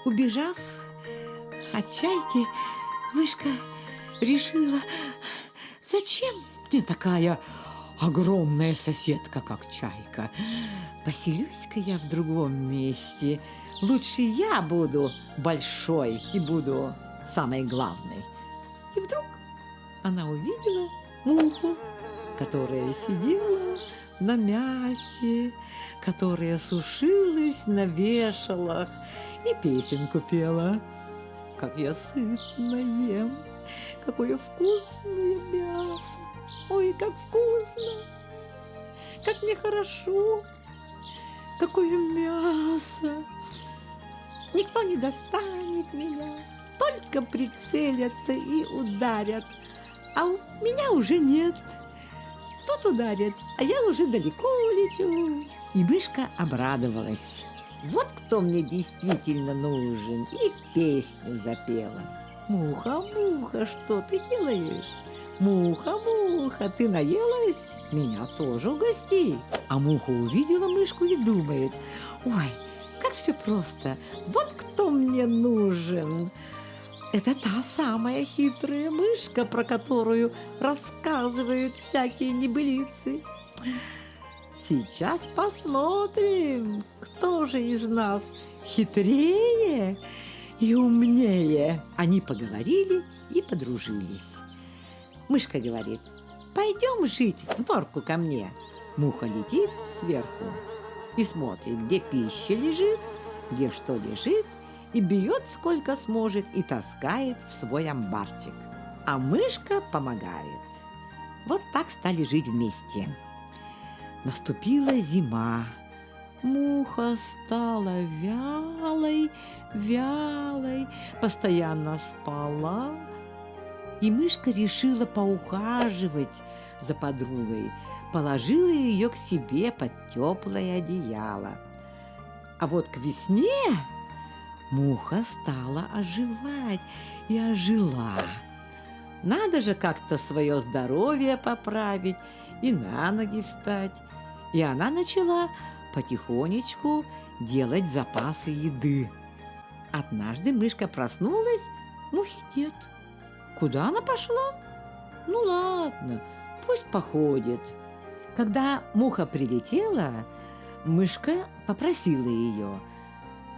Убежав от чайки, мышка решила, зачем мне такая огромная соседка, как чайка? Поселюсь-ка я в другом месте. Лучше я буду большой и буду самой главной. И вдруг она увидела муху, которая сидела на мясе, которая сушилась на вешалах и песенку пела. Как я сытно ем, какое вкусное мясо, ой, как вкусно, как мне хорошо, какое мясо. Никто не достанет меня, только прицелятся и ударят, а у меня уже нет. Тут ударят, а я уже далеко лечу. И мышка обрадовалась. Вот кто мне действительно нужен, и песню запела. Муха, муха, что ты делаешь? Муха, муха, ты наелась? Меня тоже угости. А муха увидела мышку и думает, ой, как все просто, вот кто мне нужен. Это та самая хитрая мышка, про которую рассказывают всякие небылицы. Сейчас посмотрим, кто же из нас хитрее и умнее. Они поговорили и подружились. Мышка говорит, пойдем жить в норку ко мне. Муха летит сверху и смотрит, где пища лежит, где что лежит, и берет сколько сможет и таскает в свой амбарчик. А мышка помогает. Вот так стали жить вместе. Наступила зима. Муха стала вялой, постоянно спала. И мышка решила поухаживать за подругой, положила ее к себе под теплое одеяло. А вот к весне муха стала оживать и ожила. Надо же как-то свое здоровье поправить и на ноги встать. И она начала потихонечку делать запасы еды. Однажды мышка проснулась, мухи нет. Куда она пошла? Ну ладно, пусть походит. Когда муха прилетела, мышка попросила ее,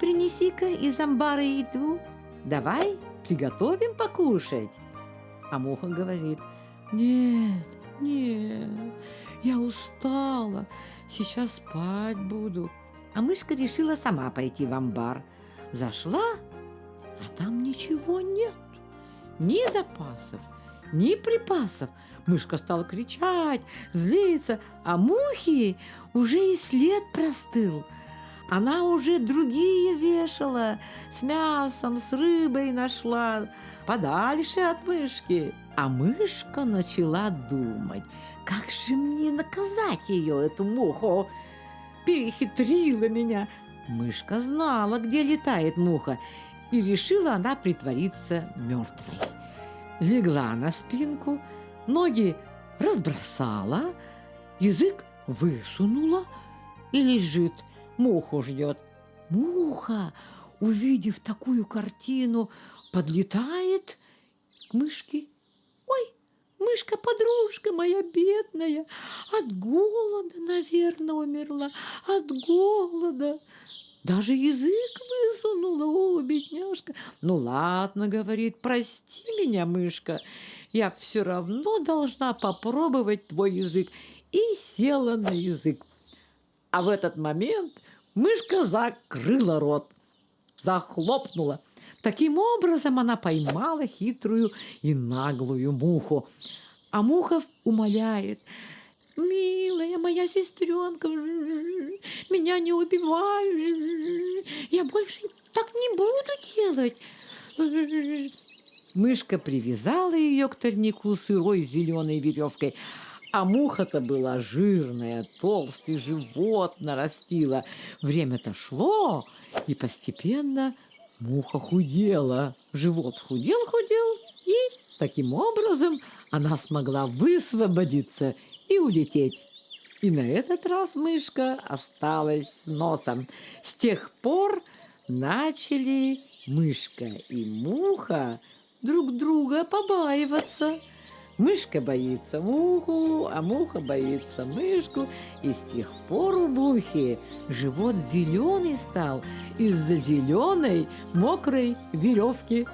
принеси-ка из амбара еду, давай приготовим покушать. А муха говорит, нет, я устала, сейчас спать буду. А мышка решила сама пойти в амбар. Зашла, а там ничего нет. Ни запасов, ни припасов. Мышка стала кричать, злиться, а мухи уже и след простыл. Она уже другие вешала, с мясом, с рыбой нашла, подальше от мышки. А мышка начала думать, как же мне наказать ее, эту муху? Перехитрила меня. Мышка знала, где летает муха, и решила она притвориться мертвой. Легла на спинку, ноги разбросала, язык высунула и лежит, муху ждет. Муха, увидев такую картину, подлетает к мышке. Ой, мышка-подружка моя бедная, от голода, наверное, умерла, от голода. Даже язык высунула, о, бедняжка. Ну ладно, говорит, прости меня, мышка, я все равно должна попробовать твой язык. И села на язык. А в этот момент мышка закрыла рот, захлопнула. Таким образом она поймала хитрую и наглую муху. А муха умоляет, милая моя сестренка, меня не убивай, я больше так не буду делать. Мышка привязала ее к тайнику сырой зеленой веревкой, А муха-то была жирная, толстый живот нарастила. Время-то шло, и постепенно муха худела. Живот худел, и таким образом она смогла высвободиться и улететь. И на этот раз мышка осталась с носом. С тех пор начали мышка и муха друг друга побаиваться. Мышка боится муху, а муха боится мышку. И с тех пор у мухи живот зеленый стал из-за зеленой мокрой веревки.